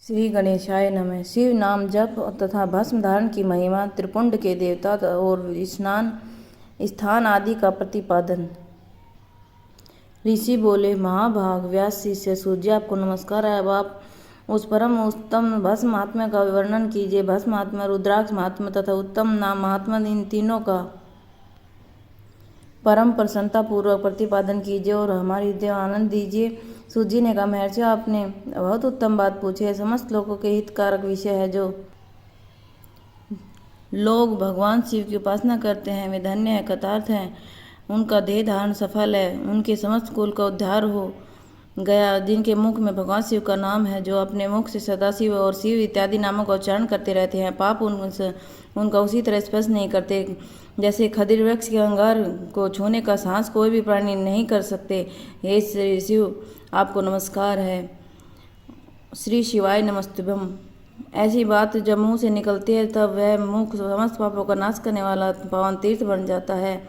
श्री गणेशाय नमः। शिव नाम जप तथा भस्म धारण की महिमा, त्रिपुंड के देवता और स्नान स्थान आदि का प्रतिपादन। ऋषि बोले, महाभाग व्यास शिष्य सूर्य आपको नमस्कार है। अब आप उस परम उत्तम भस्म महात्म्य का वर्णन कीजिए। भस्म महात्म्य, रुद्राक्ष महात्म्य तथा उत्तम नाम महात्म्य, इन तीनों का परम प्रसन्नता पूर्वक प्रतिपादन कीजिए और हमारी हृदय आनंद दीजिए। सूत जी ने कहा, महर्षि आपने बहुत उत्तम बात पूछी है। समस्त लोगों के हितकारक विषय है। जो लोग भगवान शिव की उपासना करते हैं वे धन्य है, कृतार्थ हैं। उनका देह धारण सफल है, उनके समस्त कुल का उद्धार हो गया। जिनके मुख में भगवान शिव का नाम है, जो अपने मुख से सदाशिव और शिव इत्यादि नामों का उच्चारण करते रहते हैं, पाप उनका उसी तरह स्पर्श नहीं करते जैसे खदिर वृक्ष के अंगार को छूने का साहस कोई भी प्राणी नहीं कर सकते। हे श्री शिव, आपको नमस्कार है। श्री शिवाय नमस्तुभ्यम। ऐसी बात जब मुंह से निकलती है तब वह मुख समस्त पापों का नाश करने वाला पावन तीर्थ बन जाता है।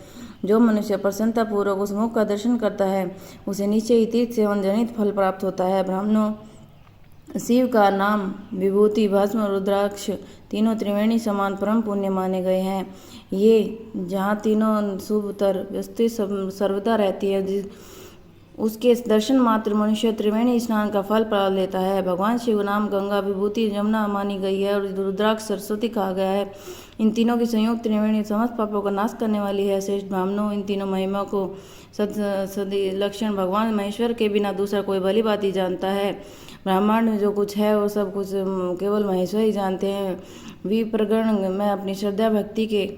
जो मनुष्य प्रसन्नता पूर्वक उस मुख का दर्शन करता है उसे नीचे ही तीर्थ सेवन जनित फल प्राप्त होता है। ब्राह्मणों, शिव का नाम, विभूति, भस्म, रुद्राक्ष तीनों त्रिवेणी समान परम पुण्य माने गए हैं। ये जहाँ तीनों शुभतर वस्तु सर्वदा रहती है, उसके दर्शन मात्र मनुष्य त्रिवेणी स्नान का फल प्राप्त लेता है। भगवान शिव नाम गंगा, विभूति जमुना मानी गई है और रुद्राक्ष सरस्वती कहा गया है। इन तीनों की संयुक्त त्रिवेणी समस्त पापों का नाश करने वाली है। श्रेष्ठ ब्राह्मणों, इन तीनों महिमा को सदी लक्षण भगवान महेश्वर के बिना दूसरा कोई भली बात ही जानता है। ब्रह्मांड में जो कुछ है वो सब कुछ केवल महेश्वर ही जानते हैं। विप्रगण, मैं अपनी श्रद्धा भक्ति के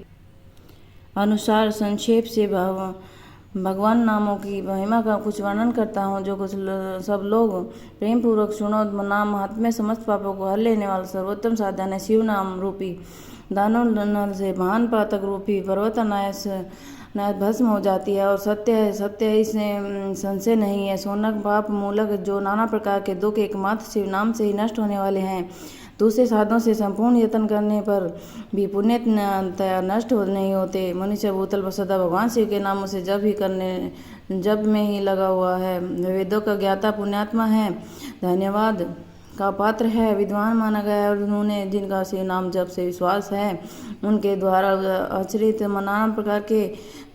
अनुसार संक्षेप से भगवान नामों की महिमा का कुछ वर्णन करता हूँ, जो कुछ सब लोग प्रेम पूर्वक सुनो। नाम महात्म्य समस्त पापों को हर लेने वाला सर्वोत्तम साधन है। शिव नाम रूपी दानव नल से महान पातक रूपी पर्वतनाश भस्म हो जाती है और सत्य है, सत्य है, इसमें संशय नहीं है। सोनक पाप मूलक जो नाना प्रकार के दुख एकमात्र शिव नाम से ही नष्ट होने वाले हैं। दूसरे साधनों से संपूर्ण यत्न करने पर भी पुण्य नष्ट नहीं होते। मनुष्य भूतल पर सदा भगवान शिव के नामों से जप में ही लगा हुआ है। वेदों का ज्ञाता पुण्यात्मा है, धन्यवाद का पात्र है, विद्वान माना गया है और उन्होंने जिनका शिव नाम जप से विश्वास है उनके द्वारा आचरित नाना प्रकार के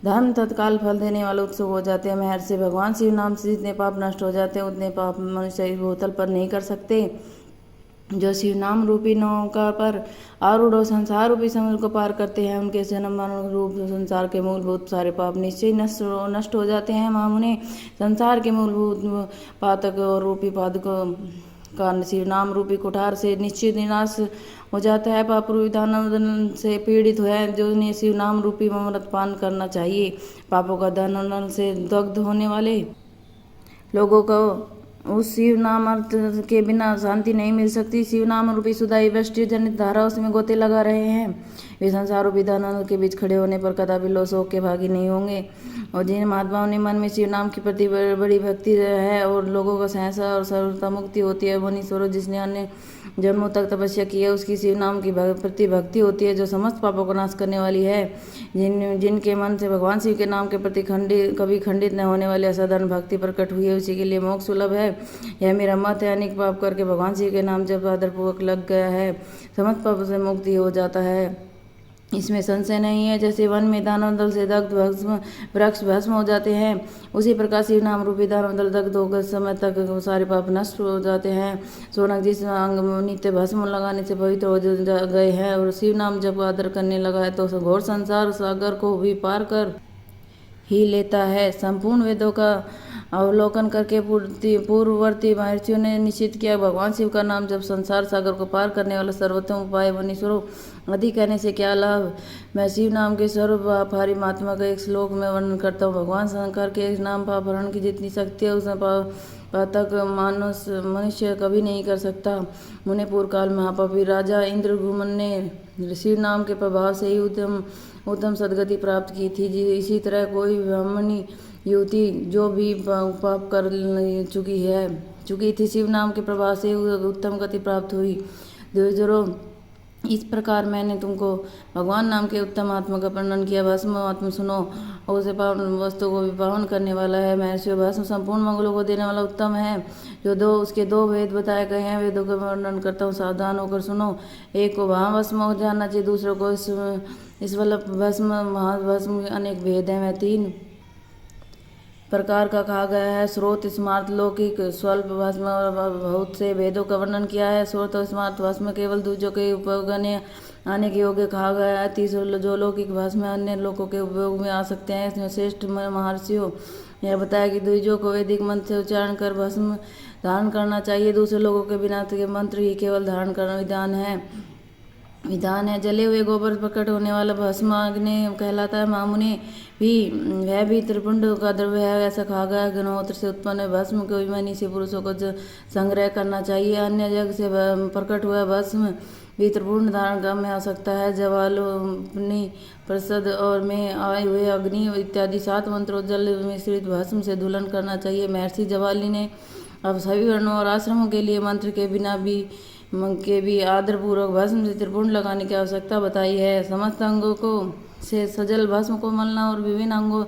धर्म तत्काल फल देने वाले उत्सुक हो जाते हैं। महर्षि, भगवान शिव नाम से जितने पाप नष्ट हो जाते हैं उतने पाप मनुष्य इस भूतल पर नहीं कर सकते। जो शिव नाम रूपी नौका पर आरूढ़ और संसार रूपी समुद्र को पार करते हैं, उनके जन्म मरण रूप संसार के मूलभूत सारे पाप निश्चय नष्ट हो जाते हैं। महामुने, संसार के मूलभूत पातक और रूपी पादकों का शिव नाम रूपी कुठार से निश्चित विनाश हो जाता है। पाप रूपी दानव से पीड़ित है जो उन्हें शिव नाम रूपी अमृत पान करना चाहिए। पापों का दानव से दग्ध होने वाले लोगों को उस शिव नाम अर्थ के बिना शांति नहीं मिल सकती। शिव नाम रूपी सुदाई वृष्टि जनित धारा उसमें गोते लगा रहे हैं। वे संसार रूपी दानव के बीच खड़े होने पर कदापि लो शोक के भागी नहीं होंगे। और जिन महात्माओं ने मन में शिव नाम की प्रति बड़ी भक्ति है और लोगों का सहसा और सर्वथा मुक्ति होती है, वही स्वरूप जिसने अन्य जन्मों तक तपस्या की है उसकी शिव नाम की प्रति भक्ति होती है, जो समस्त पापों को नाश करने वाली है। जिनके मन से भगवान शिव के नाम के प्रति कभी खंडित न होने वाली असाधारण भक्ति प्रकट हुई है, उसी के लिए मोक्ष सुलभ है। यह मेरा मत है। अनेक पाप करके भगवान शिव के नाम जब आदरपूर्वक लग गया है, समस्त पापों से मुक्ति हो जाता है, इसमें संशय नहीं है। जैसे वन में दानव दल से दग्ध वृक्ष भस्म हो जाते हैं, उसी प्रकार शिव नाम रूपी दानव दल दग्ध होकर समय तक सारे पाप नष्ट हो जाते हैं। सोनक जिस अंग नित्य भस्म लगाने से पवित्र हो गए हैं और शिव नाम जब आदर करने लगा है तो घोर संसार सागर को भी पार कर ही लेता है। संपूर्ण वेदों का अवलोकन करके पूर्ववर्ती महर्षियों ने निश्चित किया, भगवान शिव का नाम जब संसार सागर को पार करने वाला सर्वोत्तम उपाय बनी स्वरूप। अधिक कहने से क्या लाभ। मैं शिव नाम के सर्वभारी महात्मा का एक श्लोक में वर्णन करता हूँ। भगवान शंकर के इस नाम पाप हरण की जितनी शक्ति है उसमें पातक मनुष्य कभी नहीं कर सकता। मुने पूर्व काल में महापापी राजा इंद्रगुमन ने शिव नाम के प्रभाव से ही उत्तम सदगति प्राप्त की थी। इसी तरह कोई ब्राह्मणी युवती जो भी पाप कर चुकी थी, शिव नाम के प्रभाव से उत्तम गति प्राप्त हुई। द्विजरों, इस प्रकार मैंने तुमको भगवान नाम के उत्तम आत्मा का वर्णन किया। भस्म आत्मा सुनो, और उसे पावन वस्तु को भी पावन करने वाला है। महर्षियों, भस्म संपूर्ण मंगलों को देने वाला उत्तम है। जो उसके दो भेद बताए गए हैं, वेदों का वर्णन करता हूँ, सावधान होकर सुनो। एक को महाभस्म हो जानना चाहिए, दूसरों को इस वाला भस्म। महाभस्म के अनेक भेद हैं, वह 3 प्रकार का कहा गया है। स्रोत, स्मार्त, लौकिक, स्वल्प भस्म और बहुत से भेदों का वर्णन किया है। स्रोत और स्मार्त भस्म केवल दूजों के उपयोग आने के योग्य कहा गया है। तीसरे जो लौकिक भस्म अन्य लोगों के उपयोग में आ सकते हैं। इसमें श्रेष्ठ महर्षियों यह बताया कि द्विजों को वैदिक मंत्र से उच्चारण कर भस्म धारण करना चाहिए। दूसरे लोगों के बिना के मंत्र ही केवल धारण करना विधान है। जले हुए गोबर प्रकट होने वाला भस्म अग्नि कहलाता है। मामुनि भी वह भी त्रिपुंड का द्रव्य है, ऐसा कहा गया। अग्निहोत्र से उत्पन्न भस्म को अभिमानी से पुरुषों को संग्रह करना चाहिए। अन्य जग से प्रकट हुआ भस्म भी त्रिपुंड धारण कर में आ सकता है। जवालोपनि, प्रसद और में आए हुए अग्नि इत्यादि 7 मंत्रों जल मिश्रित भस्म से धुलन करना चाहिए। महर्षि जवाली ने अब सभी वर्णों और आश्रमों के लिए मंत्र के बिना भी आदरपूर्वक भस्म से त्रिपुंड लगाने की आवश्यकता बताई है। समस्त अंगों को से सजल भस्म को मलना और विभिन्न अंगों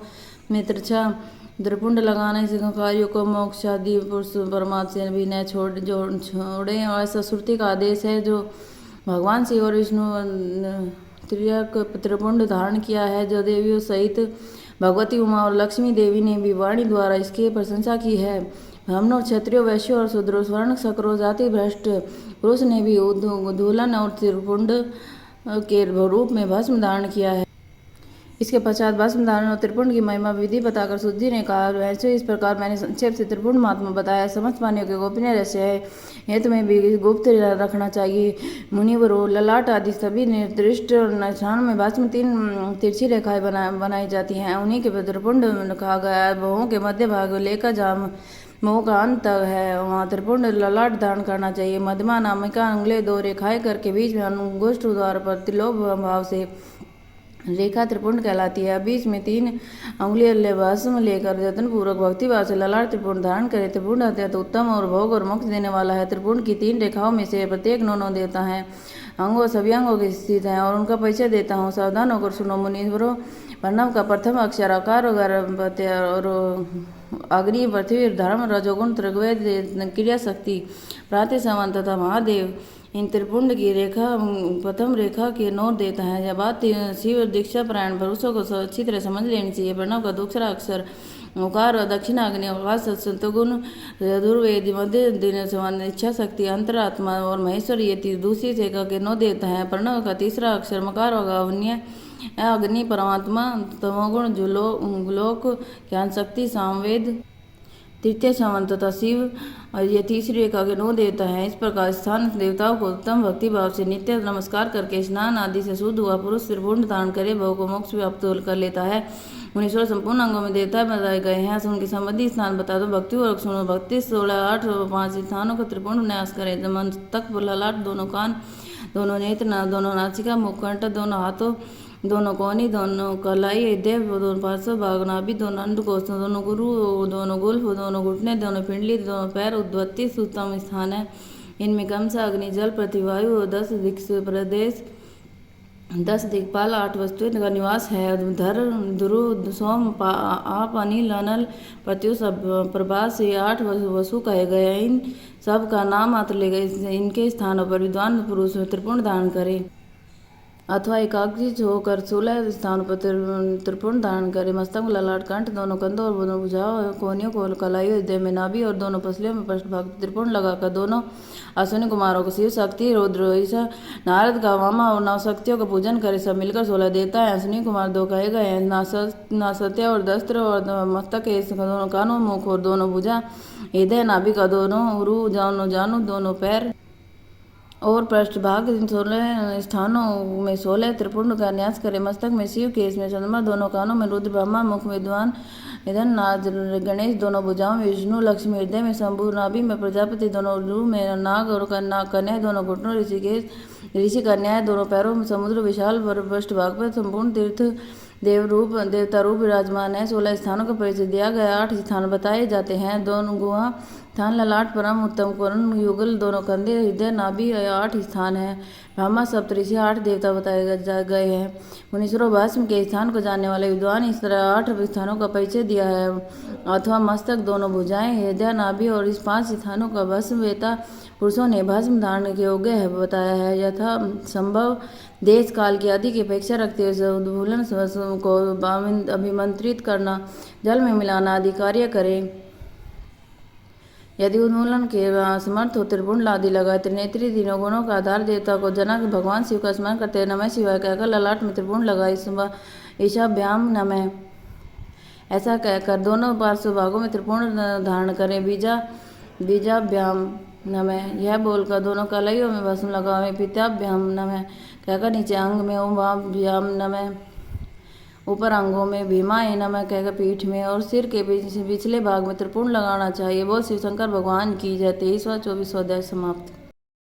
में त्रिपुंड लगाने से कार्यों को मोक्ष आदि पुरुष परमात्मा से भी न छोड़े। और ऐसा श्रुति का आदेश है। जो भगवान शिव और विष्णु त्रिपुंड धारण किया है। जो देवियों सहित भगवती उमा और लक्ष्मी देवी ने भी वाणी द्वारा इसकी प्रशंसा की है। ब्राह्मणों, क्षत्रियों, वैश्यों और शूद्रों, स्वर्ण, शक्रों, जाति भ्रष्ट पुरुष ने भी धूलन और त्रिपुंड के रूप में भस्म धारण किया है। इसके पश्चात भस्म धारण और त्रिपुंड की महिमा विधि बताकर सुद्धी ने कहा, वैसे इस प्रकार मैंने संक्षेप से त्रिपुंड महात्मा बताया। समस्त वाणियों के गोपनीय रहस्य है, यह तुम्हें भी गुप्त रखना चाहिए। मुनिवरों, ललाट आदि सभी निर्दिष्ट स्थानों में भस्म 3 तिरछी रेखाएं बनाई जाती हैं। उन्हीं के त्रिपुंड कहा गया है। बहुओं के मध्य भाग लेकर जहाँ मुँह का अंत है, वहाँ त्रिपुंड ललाट धारण करना चाहिए। मध्यमा नामिका अंगुलें 2 रेखाएं करके बीच में अंगुष्ठ द्वार पर त्रिलोक भाव से रेखा त्रिपुंड कहलाती है। बीच में 3 अंगुलियां भस्म लेकर यत्नपूर्वक भक्तिभाव से ललाट त्रिपुंड धारण करे। त्रिपुंड अत्यंत उत्तम और भोग और मोक्ष देने वाला है। त्रिपुंड की 3 रेखाओं में से प्रत्येक 9 देवता हैं। अंगों सभी अंगों के स्थित हैं और उनका परिचय देता हूँ। सावधान होकर सुनो मुनीवरों। प्रणव का प्रथम अक्षर आकार और अग्नि, पृथ्वी, धर्म, रजोगुण, ऋग्वेद, क्रिया शक्ति, प्रातः सवन तथा महादेव। इन त्रिपुंड की रेखा प्रथम रेखा के 9 देता है। यह बात शिव दीक्षा प्राण पुरुषों को अच्छी तरह समझ लेनी चाहिए। प्रणव का दूसरा अक्षर ओकार और दक्षिणाग्नि, आकाश, सत्गुण, धुर्वेद, मध्य दिन समान, इच्छा शक्ति, अंतरात्मा और महेश्वर, ये दूसरी रेखा के 9 देता है। प्रणव का तीसरा अक्षर मकार और अवन्य, अग्नि, परमात्मा, तमोगुण, लोक, ज्ञान शक्ति, सामवेद, तृतीय सावन तथा शिव, और ये तीसरी रेखा के 9 देवता हैं। इस प्रकार स्थान देवताओं को उत्तम भक्ति भाव से नित्य नमस्कार करके स्नान आदि से शुद्ध हुआ पुरुष त्रिपुंड धारण करे भव को मोक्ष प्राप्त कर लेता है। मुनीश्वर संपूर्ण अंगों में देवता बताए गए हैं। उनके संबंधी स्थान बता दो। भक्ति और सुनो। भक्ति 16, 8 और 5 स्थानों का त्रिपुंड न्यास करें। मस्तक, ललाट, दोनों कान, दोनों नेत्र, दोनों नासिका, मुखकंठ, दोनों हाथों, दोनों कोहनी, दोनों कलाई, देव, दोनों पार्श्व भाग, नाभि, दोनों अंडकोश, दोनों गुरु, दोनों गुल्फ, दोनों घुटने, दोनों पिंडली, दोनों पैर, उद्वत्ति उत्तम स्थान है। इनमें कमसा, अग्नि, जल, पृथ्वी, वायु, 10 दिक् प्रदेश, 10 दिक्पाल, 8 वस्तुएं का निवास है। धर, ध्रुव, सोम, आप, अनिल, अनल, प्रत्युष, प्रभास, ये 8 वसु कहे गए। इन सब का नाम मात्र ले गए। इनके स्थानों पर विद्वान पुरुष त्रिपुंड धारण करे अथवा एकाग्रचित्त होकर 16 स्थानों पर त्रिपुंड धारण करे। मस्तक, ललाट, कंठ, दोनों कंधों और दोनों भुजाओं, कोहनियों को कलाई, हृदय में नाभि और दोनों पसलियों में पृष्ठभाग त्रिपुंड लगाकर दोनों अश्विनी कुमारों को शिव शक्ति, रुद्र, ईशा, नारद का वामा और 9 शक्तियों का पूजन करे। सब मिलकर 16 देवता है। अश्विनी कुमार 2 कहे गए हैं, नासत्य और दस्त्र और मस्तक के दोनों कानों, मुख और दोनों भुजा, हृदय, नाभि का दोनों उरु, जानू, दोनों पैर और पृष्ठभाग। इन 16 स्थानों में 16 त्रिपुंड का न्यास करे। मस्तक में शिव, केश में चंद्रमा, दोनों कानों में रुद्र, ब्रह्मा, मुख में विद्वान, निधन, नाद, गणेश, दोनों भुजाओं में विष्णु, लक्ष्मी, हृदय में शंभु, नाभि में प्रजापति, दोनों उरु में नाग और कन्या, दोनों घुटनों ऋषि कन्या, दोनों पैरों में समुद्र, विशाल पृष्ठभाग पर संपूर्ण तीर्थ देवता रूप विराजमान है। 16 स्थानों का परिचय दिया गया। 8 स्थान बताए जाते हैं। दोनों गुहा स्थान, ललाट, परम उत्तम कर्ण युगल, दोनों कंधे, हृदय, नाभि, 8 स्थान है। ब्रह्मा, सप्तऋषि, 8 देवता बताए गए हैं। मुनीश्वरों, भस्म के स्थान को जानने वाले विद्वान इस तरह 8 स्थानों का परिचय दिया है। अथवा मस्तक, दोनों भुजाएं, हृदय, नाभि और इस 5 स्थानों का भस्म वेता पुरुषों ने भस्म धारण के योग्य है बताया है। यथा संभव देश काल की आदि की अपेक्षा रखते हुए उद्भूलन को अभिमंत्रित करना, जल में मिलाना आदि कार्य करें। यदि उन्मूलन के समर्थ हो, त्रिपुंड आदि लगाए, त्रिनेत्री, तीनों गुणों का आधार देवता को जनक भगवान शिव का स्मरण करते नमः शिवाय कहकर ललाट में त्रिपुंड लगाए, ईशाभ्याम नमः ऐसा कहकर दोनों पार्श्व भागों में त्रिपुंड धारण करें। बीजाभ्याम नमः यह बोलकर दोनों कलाइयों में भस्म लगावें। पित्ताभ्याम नमः कहकर नीचे अंग में उमाभ्याम नमः, ऊपर अंगों में भीमाय नमः कहकर पीठ में और सिर के पिछले भाग में त्रिपुंड लगाना चाहिए। बोल शिव शंकर भगवान की जय। 23वां 24वां अध्याय समाप्त।